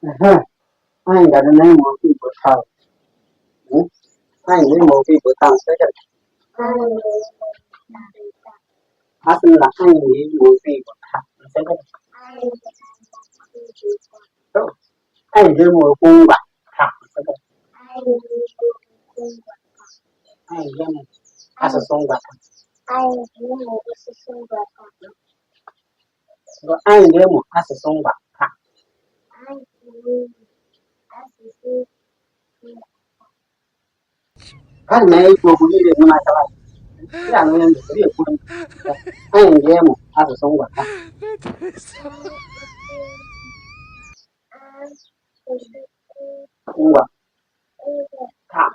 Anyị gara na ịmụ Igbo taa. Anyị na-ịmụ Igbo taa second. A sị na anyị na-ịmụ Igbo taa second. Anyị ga-ịmụ okwu ngwa taa second. Anyị ga-ịmụ asụsụ ngwa taa. Anyị ga-ịmụ asụsụ ngwa taa. Kan na-ekwu okwu niile dị n'aka ya. Ya na onye ndụmọdụ ekwu anyị ga-ịmụ asụsụ ngwa taa. Ngwa taa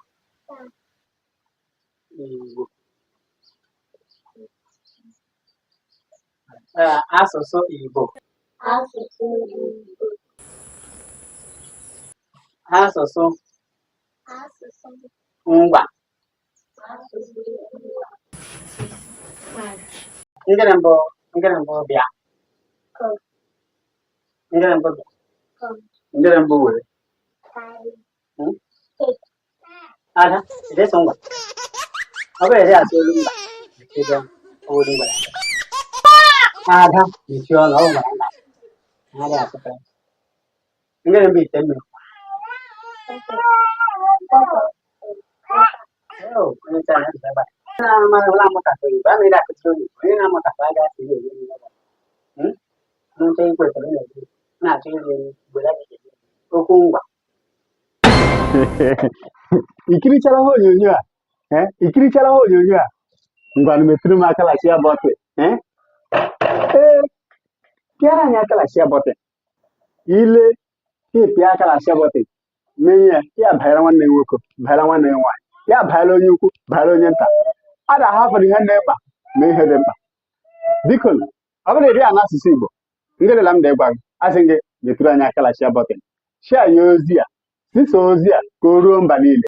Igbo. Asụsụ Igbo. Asụsụ ngwa. Ngere mbụ bịa. Ngere mbụ bịa. Ngere mbụ were. Ada, ide so ngwa. Ọ bụrụ ede asụ olu ngwa. Ede olu ngwa. Ada, isi ọnụ ọ gwara na. Ada asụta. Ngere mbụ ite mmiri. Onye taa na-ebe ebe a. Na-amaghị ụlọ amụtakwa Igbo, a na-ere akụkọ Igbo, onye na-amụtakwa a ga-asị ihe ebe niile. N'oche ikwe tụrụ na-achọ iri Igbo adịghị okwu ngwa. Ikirichala ha onyonyo a? Ikirichala ha onyonyo a? Ngwanụ metụrụ m aka lachi ya bọtị. Pịara anyị aka lachi ya bọtị. Ile ịpịa aka lachi ya bọtị. Mee ya banyere nwanne nwoke, banyere nwanne nwaanyị. Ya banyere onye ukwu, banyere onye nta. A na-ahapụrụ ihe dị mkpa mee ihe dị mkpa. Biko, ọ bụrụ iri a n'asụsụ Igbo, ngerela m na-egwa gị, asị gị metụrụ anyị aka lachi ya bọtị. Share ya ozi a, zisaa ozi a ka o ruo mba niile.